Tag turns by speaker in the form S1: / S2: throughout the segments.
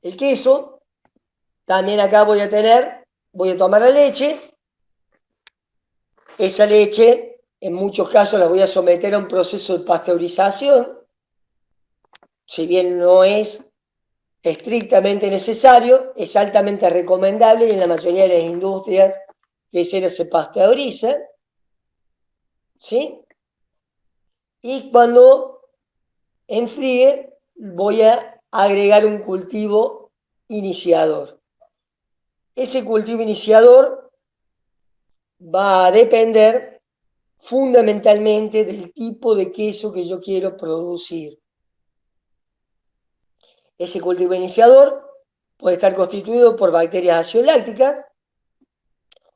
S1: el queso. También acá voy a tomar la leche. Esa leche, en muchos casos, la voy a someter a un proceso de pasteurización, si bien no es estrictamente necesario, es altamente recomendable y en la mayoría de las industrias queseras se pasteuriza, ¿sí? Y cuando enfríe, voy a agregar un cultivo iniciador. Ese cultivo iniciador va a depender fundamentalmente del tipo de queso que yo quiero producir. Ese cultivo iniciador puede estar constituido por bacterias aciolácticas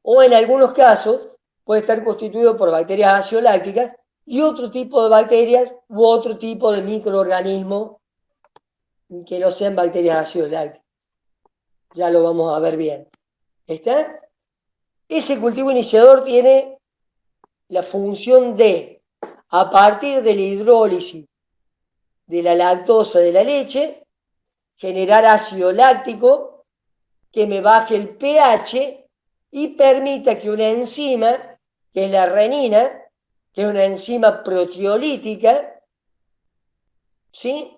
S1: o en algunos casos puede estar constituido por bacterias aciolácticas y otro tipo de bacterias u otro tipo de microorganismos que no sean bacterias aciolácticas. Ya lo vamos a ver bien. ¿Está? Ese cultivo iniciador tiene la función de, a partir de la hidrólisis de la lactosa de la leche, generar ácido láctico que me baje el pH y permita que una enzima, que es la renina, que es una enzima proteolítica, ¿sí?,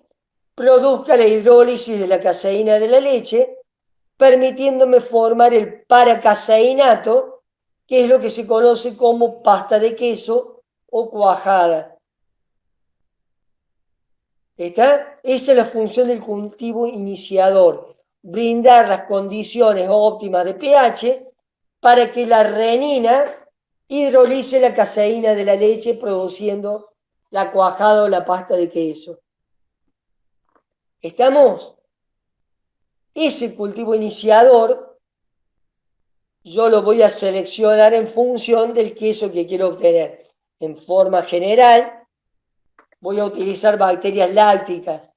S1: produzca la hidrólisis de la caseína de la leche, permitiéndome formar el paracaseinato, que es lo que se conoce como pasta de queso o cuajada. ¿Está? Esa es la función del cultivo iniciador, brindar las condiciones óptimas de pH para que la renina hidrolice la caseína de la leche produciendo la cuajada o la pasta de queso. ¿Estamos? Ese cultivo iniciador yo lo voy a seleccionar en función del queso que quiero obtener. En forma general, voy a utilizar bacterias lácticas,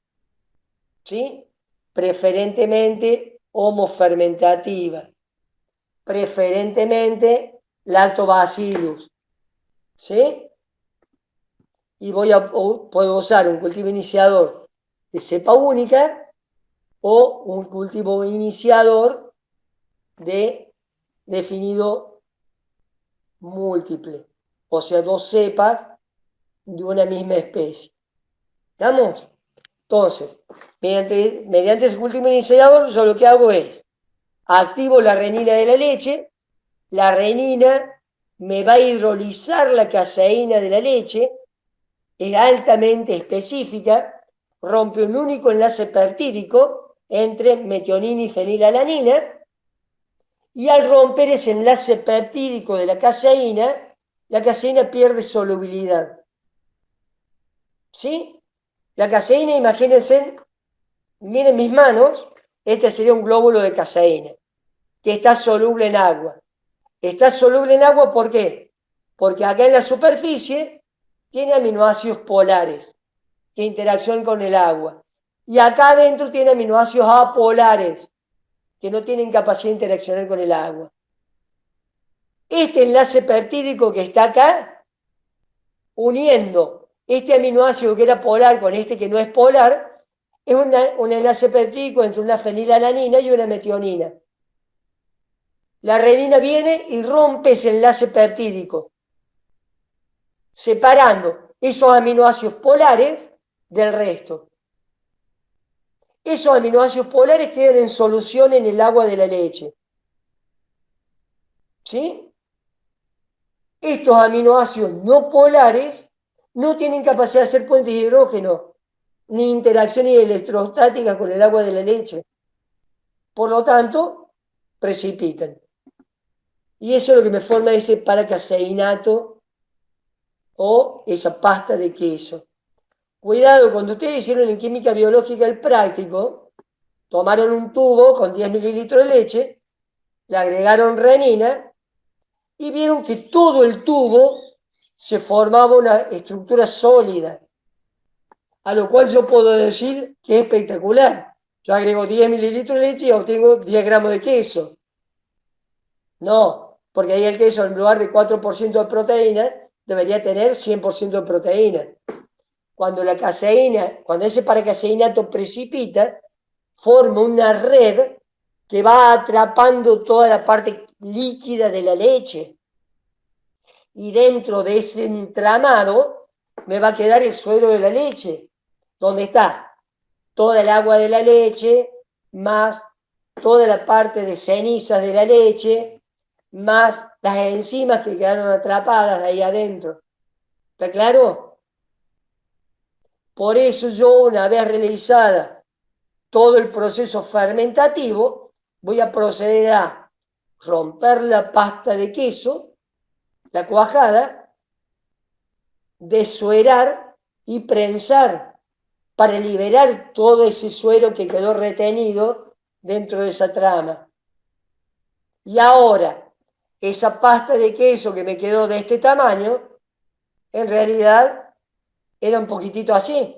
S1: ¿sí?, preferentemente homofermentativas, preferentemente lactobacillus, ¿sí? Y puedo usar un cultivo iniciador de cepa única o un cultivo iniciador de definido múltiple, o sea, dos cepas de una misma especie. ¿Estamos? Entonces, mediante ese cultivo iniciador, yo lo que hago es activo la renina de la leche, la renina me va a hidrolizar la caseína de la leche, es altamente específica, rompe un único enlace peptídico entre metionina y fenilalanina, y al romper ese enlace peptídico de la caseína pierde solubilidad. ¿Sí? La caseína, imagínense, miren mis manos, este sería un glóbulo de caseína, que está soluble en agua. Está soluble en agua, ¿por qué? Porque acá en la superficie tiene aminoácidos polares que interaccionan con el agua. Y acá adentro tiene aminoácidos apolares que no tienen capacidad de interaccionar con el agua. Este enlace peptídico que está acá, uniendo este aminoácido que era polar con este que no es polar, es un enlace peptídico entre una fenilalanina y una metionina. La renina viene y rompe ese enlace peptídico, separando esos aminoácidos polares del resto. Esos aminoácidos polares quedan en solución en el agua de la leche. ¿Sí? Estos aminoácidos no polares no tienen capacidad de hacer puentes de hidrógeno, ni interacciones electrostáticas con el agua de la leche. Por lo tanto, precipitan. Y eso es lo que me forma ese paracaseinato o esa pasta de queso. Cuidado, cuando ustedes hicieron en química biológica el práctico, tomaron un tubo con 10 mililitros de leche, le agregaron renina y vieron que todo el tubo se formaba una estructura sólida, a lo cual yo puedo decir que es espectacular. Yo agrego 10 mililitros de leche y obtengo 10 gramos de queso. No, porque ahí el queso en lugar de 4% de proteína debería tener 100% de proteína. Cuando ese paracaseinato precipita, forma una red que va atrapando toda la parte líquida de la leche. Y dentro de ese entramado me va a quedar el suero de la leche, donde está toda el agua de la leche, más toda la parte de cenizas de la leche, más las enzimas que quedaron atrapadas ahí adentro. ¿Está claro? Por eso yo, una vez realizada todo el proceso fermentativo, voy a proceder a romper la pasta de queso, la cuajada, desuerar y prensar para liberar todo ese suero que quedó retenido dentro de esa trama. Y ahora, esa pasta de queso que me quedó de este tamaño, en realidad era un poquitito así.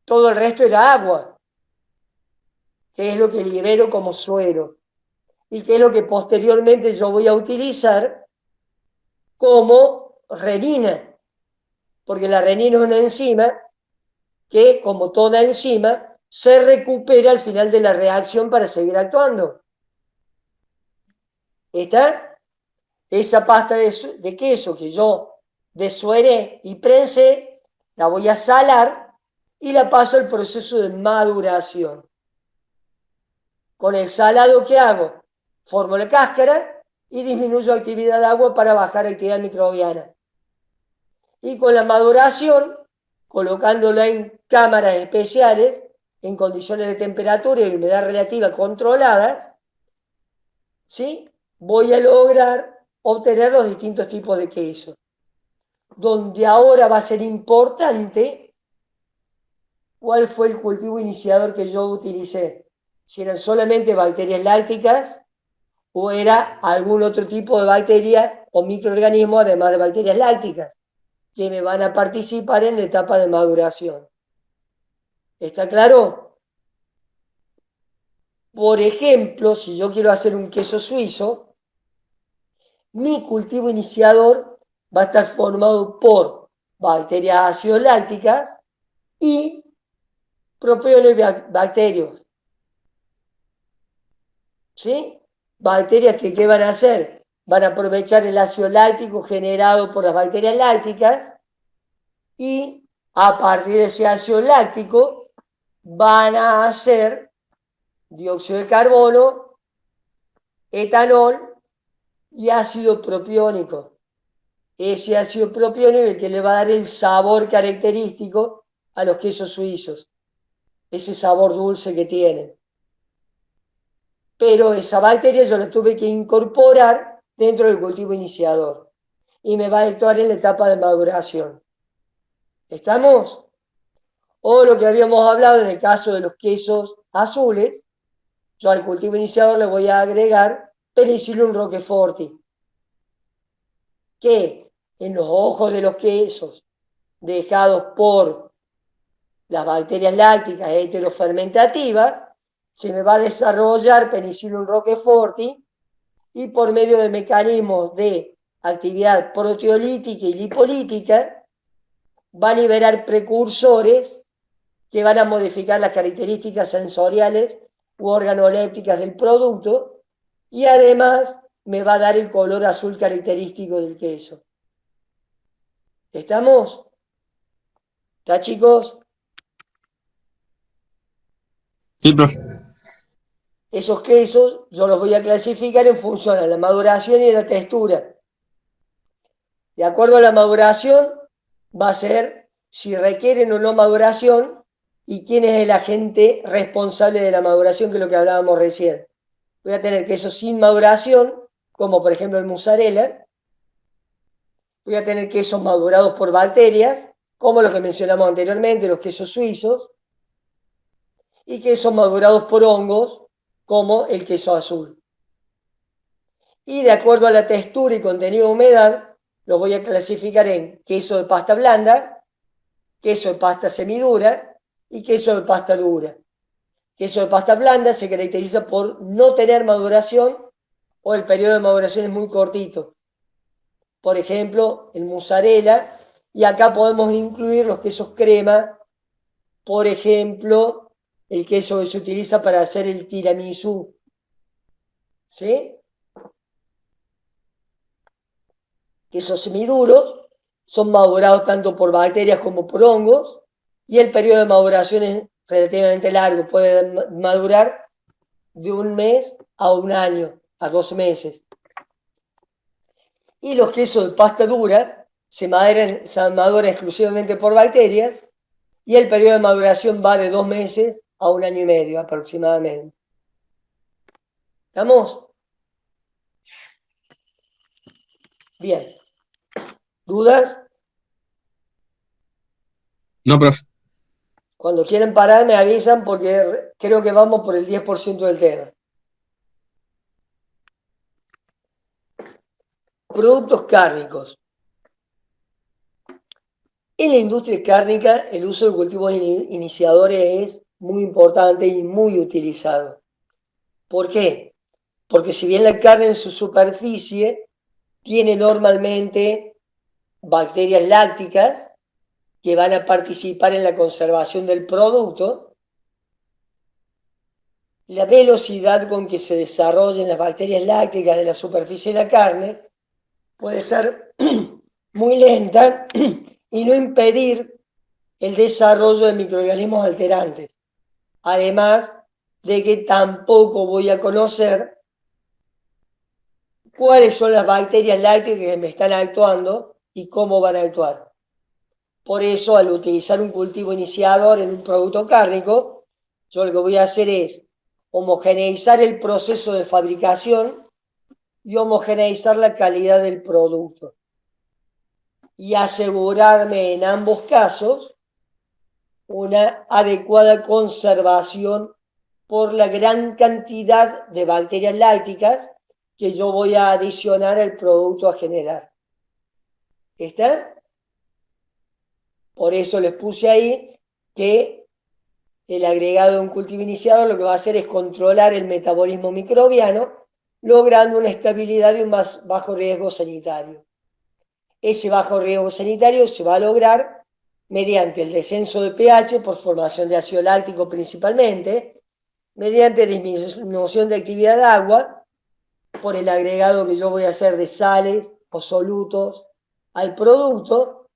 S1: Todo el resto era agua, que es lo que libero como suero y que es lo que posteriormente yo voy a utilizar como renina, porque la renina es una enzima que, como toda enzima, se recupera al final de la reacción para seguir actuando. ¿Está? Esa pasta de queso que yo desueré y prensé, la voy a salar y la paso al proceso de maduración. Con el salado que hago, formo la cáscara y disminuyo actividad de agua para bajar actividad microbiana. Y con la maduración, colocándola en cámaras especiales, en condiciones de temperatura y humedad relativa controladas, ¿sí? Voy a lograr obtener los distintos tipos de queso. Donde ahora va a ser importante cuál fue el cultivo iniciador que yo utilicé. Si eran solamente bacterias lácticas o era algún otro tipo de bacteria o microorganismo además de bacterias lácticas que me van a participar en la etapa de maduración. ¿Está claro? Por ejemplo, si yo quiero hacer un queso suizo, mi cultivo iniciador va a estar formado por bacterias ácido lácticas y propios bacterios. ¿Sí? Bacterias que ¿qué van a hacer? Van a aprovechar el ácido láctico generado por las bacterias lácticas y a partir de ese ácido láctico van a hacer dióxido de carbono, etanol y ácido propiónico. Ese ácido propiónico es el que le va a dar el sabor característico a los quesos suizos, ese sabor dulce que tienen. Pero esa bacteria yo la tuve que incorporar dentro del cultivo iniciador y me va a actuar en la etapa de maduración. ¿Estamos? O lo que habíamos hablado en el caso de los quesos azules, yo al cultivo iniciador le voy a agregar Penicillium roqueforti, que en los ojos de los quesos dejados por las bacterias lácticas heterofermentativas, se me va a desarrollar Penicillium roqueforti y por medio de mecanismos de actividad proteolítica y lipolítica va a liberar precursores que van a modificar las características sensoriales u organolépticas del producto y además me va a dar el color azul característico del queso. ¿Estamos? ¿Está, chicos?
S2: Sí, profe.
S1: Esos quesos yo los voy a clasificar en función a la maduración y a la textura. De acuerdo a la maduración, va a ser si requieren o no maduración y quién es el agente responsable de la maduración, que es lo que hablábamos recién. Voy a tener quesos sin maduración, como por ejemplo el mozzarella. Voy a tener quesos madurados por bacterias, como los que mencionamos anteriormente, los quesos suizos. Y quesos madurados por hongos, como el queso azul. Y de acuerdo a la textura y contenido de humedad, los voy a clasificar en queso de pasta blanda, queso de pasta semidura y queso de pasta dura. Queso de pasta blanda se caracteriza por no tener maduración o el periodo de maduración es muy cortito. Por ejemplo, el mozzarella, y acá podemos incluir los quesos crema, por ejemplo, el queso que se utiliza para hacer el tiramisú. ¿Sí? Quesos semiduros son madurados tanto por bacterias como por hongos y el periodo de maduración es relativamente largo, puede madurar de un mes a un año, a 12 meses. Y los quesos de pasta dura se maduran exclusivamente por bacterias y el periodo de maduración va de 2 meses a un año y medio aproximadamente. ¿Estamos? Bien. ¿Dudas?
S2: No, profe.
S1: Cuando quieren parar me avisan porque creo que vamos por el 10% del tema. Productos cárnicos. En la industria cárnica el uso de cultivos iniciadores es muy importante y muy utilizado. ¿Por qué? Porque si bien la carne en su superficie tiene normalmente bacterias lácticas que van a participar en la conservación del producto, la velocidad con que se desarrollen las bacterias lácticas de la superficie de la carne puede ser muy lenta y no impedir el desarrollo de microorganismos alterantes. Además de que tampoco voy a conocer cuáles son las bacterias lácticas que me están actuando y cómo van a actuar. Por eso, al utilizar un cultivo iniciador en un producto cárnico, yo lo que voy a hacer es homogeneizar el proceso de fabricación y homogeneizar la calidad del producto. Y asegurarme en ambos casos una adecuada conservación por la gran cantidad de bacterias lácticas que yo voy a adicionar al producto a generar. ¿Está? Por eso les puse ahí que el agregado de un cultivo iniciador lo que va a hacer es controlar el metabolismo microbiano, logrando una estabilidad y un más bajo riesgo sanitario. Ese bajo riesgo sanitario se va a lograr mediante el descenso de pH por formación de ácido láctico principalmente, mediante disminución de actividad de agua, por el agregado que yo voy a hacer de sales o solutos al producto,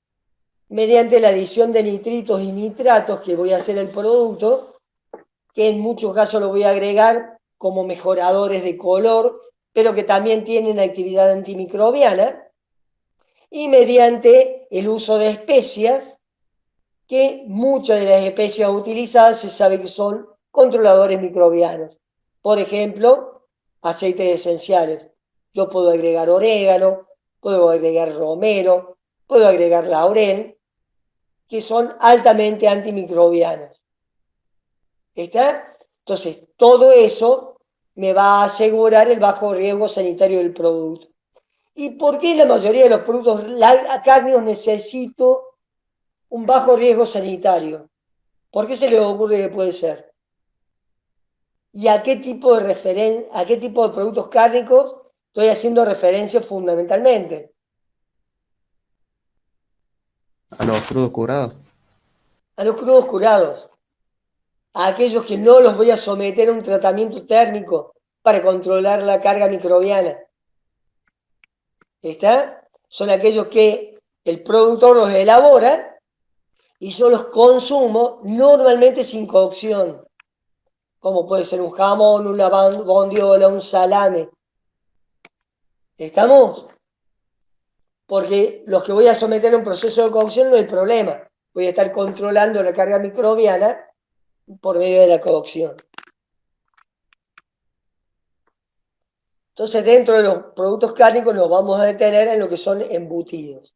S1: mediante la adición de nitritos y nitratos que voy a hacer al producto, que en muchos casos lo voy a agregar como mejoradores de color, pero que también tienen actividad antimicrobiana, y mediante el uso de especias, que muchas de las especias utilizadas se sabe que son controladores microbianos. Por ejemplo, aceites esenciales. Yo puedo agregar orégano, puedo agregar romero, puedo agregar laurel, que son altamente antimicrobianos. ¿Está? Entonces, todo eso me va a asegurar el bajo riesgo sanitario del producto. ¿Y por qué en la mayoría de los productos cárnicos necesito un bajo riesgo sanitario? ¿Por qué se les ocurre que puede ser? ¿Y a qué tipo a qué tipo de productos cárnicos estoy haciendo referencia fundamentalmente?
S2: A los crudos curados.
S1: A los crudos curados, a aquellos que no los voy a someter a un tratamiento térmico para controlar la carga microbiana. ¿Está? Son aquellos que el productor los elabora y yo los consumo normalmente sin cocción, como puede ser un jamón, una bondiola, un salame. ¿Estamos? Porque los que voy a someter a un proceso de cocción no hay problema. Voy a estar controlando la carga microbiana por medio de la cocción. Entonces, dentro de los productos cárnicos nos vamos a detener en lo que son embutidos,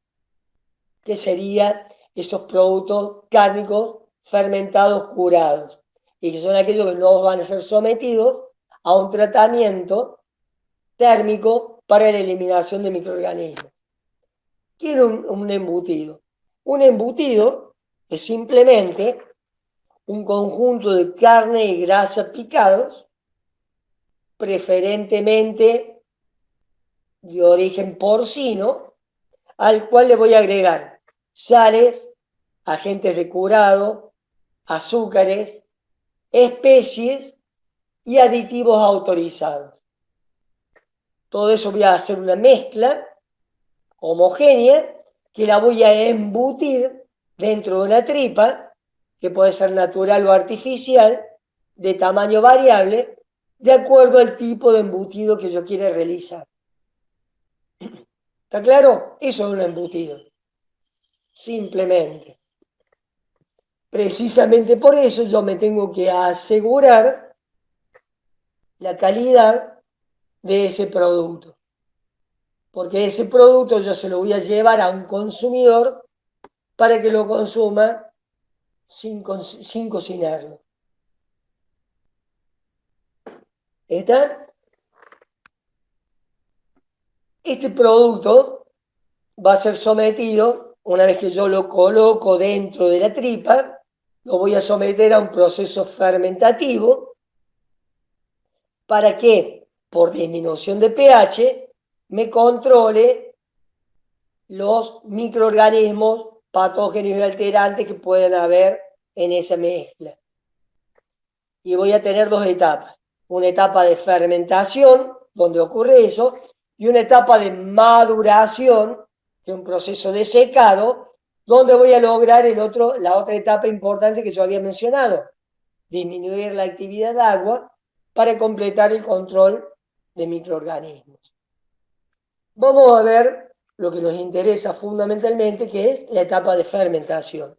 S1: que serían esos productos cárnicos fermentados curados, y que son aquellos que no van a ser sometidos a un tratamiento térmico para la eliminación de microorganismos. ¿Qué es un embutido? Un embutido es simplemente un conjunto de carne y grasa picados, preferentemente de origen porcino, al cual le voy a agregar sales, agentes de curado, azúcares, especies y aditivos autorizados. Todo eso voy a hacer una mezcla homogénea que la voy a embutir dentro de una tripa, que puede ser natural o artificial, de tamaño variable, de acuerdo al tipo de embutido que yo quiera realizar. ¿Está claro? Eso es un embutido. Simplemente. Precisamente por eso yo me tengo que asegurar la calidad de ese producto. Porque ese producto yo se lo voy a llevar a un consumidor para que lo consuma sin cocinarlo. ¿Está? Este producto va a ser sometido, una vez que yo lo coloco dentro de la tripa, lo voy a someter a un proceso fermentativo para que, por disminución de pH, me controle los microorganismos patógenos y alterantes que pueden haber en esa mezcla. Y voy a tener dos etapas. Una etapa de fermentación, donde ocurre eso, y una etapa de maduración, que es un proceso de secado, donde voy a lograr la otra etapa importante que yo había mencionado, disminuir la actividad de agua para completar el control de microorganismos. Vamos a ver lo que nos interesa fundamentalmente, que es la etapa de fermentación.